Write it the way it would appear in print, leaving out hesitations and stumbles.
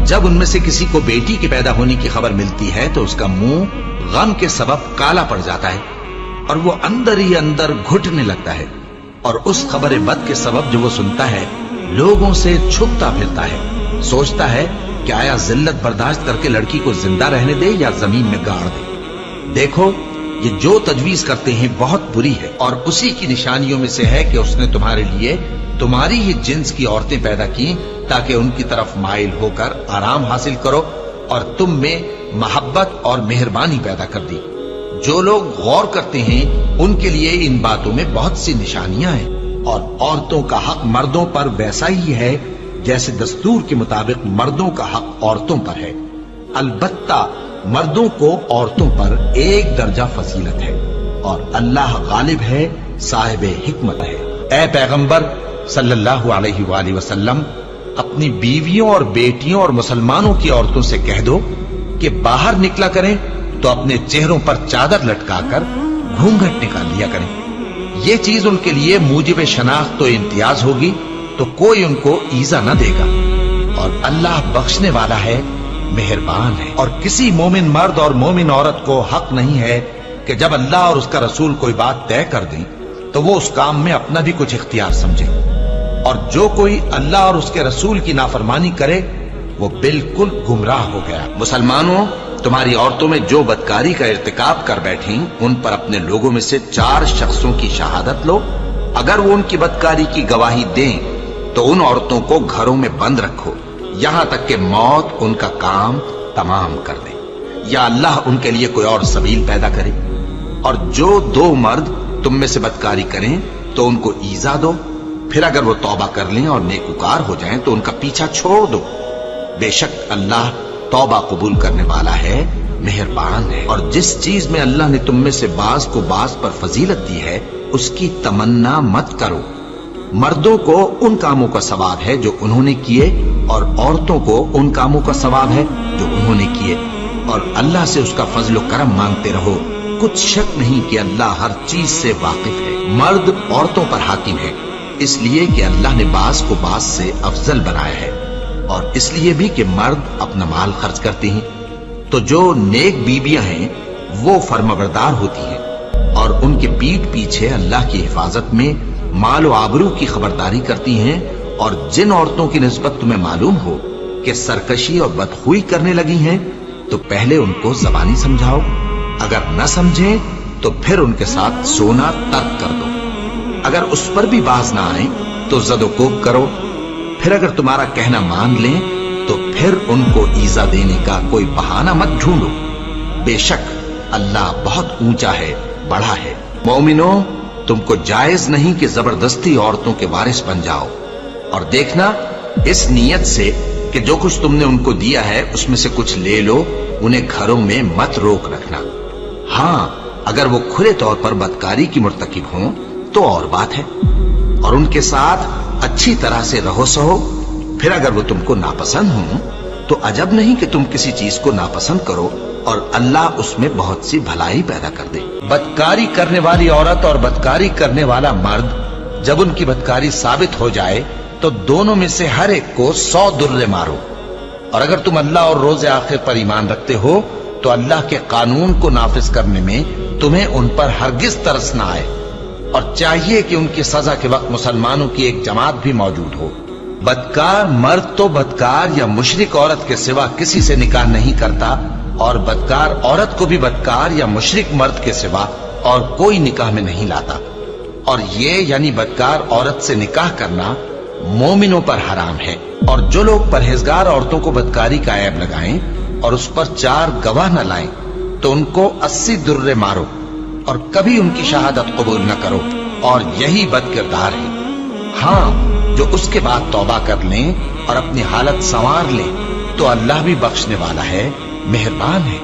जब उनमें से किसी को बेटी के पैदा होने की खबर मिलती है तो उसका मुंह गम के सबब काला पड़ जाता है और वो अंदर ही अंदर घुटने लगता है, और उस खबर बद के सबब जो वो सुनता है लोगों से छुपता फिरता है, सोचता है कि आया जिल्लत बर्दाश्त करके लड़की को जिंदा रहने दे या जमीन में गाड़ दे। देखो, ये जो तजवीज करते हैं बहुत बुरी है, और उसी की निशानियों में से है कि उसने तुम्हारे लिए तुम्हारी ही जिन्स की औरतें पैदा की ताकि उनकी तरफ माइल होकर आराम हासिल करो, और तुम में मोहब्बत और मेहरबानी पैदा कर दी। जो लोग गौर करते हैं उनके लिए इन बातों में बहुत सी निशानियां हैं, और औरतों का हक मर्दों पर वैसा ही है जैसे दस्तूर के मुताबिक मर्दों का हक औरतों पर है। अलबत्ता मर्दों को औरतों पर एक दर्जा फजीलत है, और अल्लाह गालिब है, साहिब हिकमत है। ए पैगंबर सल्लल्लाहु अलैहि वसल्लम, अपनी बीवियों और बेटियों और मुसलमानों की औरतों से कह दो कि बाहर निकला करें तो अपने चेहरों पर चादर लटकाकर घूंघट निकाल लिया करें। ये चीज उनके लिए मूजिब शनाख्त तो इम्तियाज होगी, तो कोई उनको ईजा न देगा, और अल्लाह बख्शने वाला है, मेहरबान है। और किसी मोमिन मर्द और मोमिन औरत को हक नहीं है कि जब अल्लाह और उसका रसूल कोई बात तय कर दें तो वो उस काम में अपना भी कुछ इख्तियार समझे, और जो कोई अल्लाह और उसके रसूल की नाफरमानी करे वो बिल्कुल गुमराह हो गया। मुसलमानों, तुम्हारी औरतों में जो बदकारी का इर्तिकाब कर बैठी उन पर अपने लोगों में से 4 शख्सों की शहादत लो। अगर वो उनकी बदकारी की गवाही दें तो उन औरतों को घरों में बंद रखो यहां तक कि मौत उनका काम तमाम कर दे, या अल्लाह उनके लिए कोई और सबील पैदा करे। और जो 2 मर्द तुम में से बदकारी करें तो उनको ईजा दो, फिर अगर वो तौबा कर लें और नेकुकार हो जाएं तो उनका पीछा छोड़ दो। बेशक अल्लाह तौबा कबूल करने वाला है, मेहरबान है। और जिस चीज में अल्लाह ने तुम में से बाज को बाज पर फजीलत दी है उसकी तमन्ना मत करो। मर्दों को उन कामों का सवाब है जो उन्होंने किए, और औरतों को उन कामों का सवाब है जो उन्होंने किए, और अल्लाह से उसका फजल करम मांगते रहो। कुछ शक नहीं कि अल्लाह हर चीज से वाकिफ है। मर्द औरतों पर हाकिम है, इसलिए कि अल्लाह ने बाज को बाज से अफजल बनाया है, और इसलिए भी कि मर्द अपना माल खर्च करते हैं। तो जो नेक बीबियां हैं वो फर्माबरदार होती हैं, और उनके पीठ पीछे अल्लाह की हिफाजत में माल व आबरू की खबरदारी करती हैं। और जिन औरतों की निस्बत तुम्हें मालूम हो कि सरकशी और बदखुई करने लगी हैं तो पहले उनको जबानी समझाओ, अगर न समझें तो फिर उनके साथ सोना तर्क कर दो। अगर उस पर भी बाज ना आए तो जदोकोब करो, फिर अगर तुम्हारा कहना मान लें तो फिर उनको ईजा देने का कोई बहाना मत ढूंढो। बेशक अल्लाह बहुत ऊंचा है, बड़ा है। मोमिनो, तुमको जायज नहीं कि जबरदस्ती औरतों के वारिस बन जाओ, और देखना इस नीयत से कि जो कुछ तुमने उनको दिया है उसमें से कुछ ले लो, उन्हें घरों में मत रोक रखना। हाँ, अगर वो खुले तौर पर बदकारी की मुर्तकिब हों तो और बात है, और उनके साथ अच्छी तरह से रहो सहो। फिर अगर वो तुमको नापसंद हों तो अजब नहीं कि तुम किसी चीज को नापसंद करो और अल्लाह उसमें बहुत सी भलाई पैदा कर दे। बदकारी करने वाली औरत और बदकारी करने वाला मर्द जब उनकी बदकारी साबित हो जाए तो दोनों में से हर एक को 100 दुर्रे मारो। और अगर तुम अल्लाह और रोज़े आखिर पर ईमान रखते हो तो अल्लाह के कानून को नाफिज करने में तुम्हें उन पर हरगिज तरस न आए, और चाहिए कि उनकी सजा के वक्त मुसलमानों की एक जमात भी मौजूद हो। बदकार मर्द तो बदकार या मुशरिक औरत के सिवा किसी से निकाह नहीं करता, और बदकार औरत को भी बदकार या मुशरिक मर्द के सिवा और कोई निकाह में नहीं लाता। और ये यानी बदकार औरत से निकाह करना मोमिनों पर हराम है। और जो लोग परहेजगार औरतों को बदकारी का ऐब लगाएं और उस पर 4 गवाह न लाएं तो उनको 80 दुर्रे मारो और कभी उनकी शहादत कबूल न करो, और यही बदकिरदार है। हाँ, जो उसके बाद तौबा कर लें और अपनी हालत संवार लें तो अल्लाह भी बख्शने वाला है, मेहरबान है।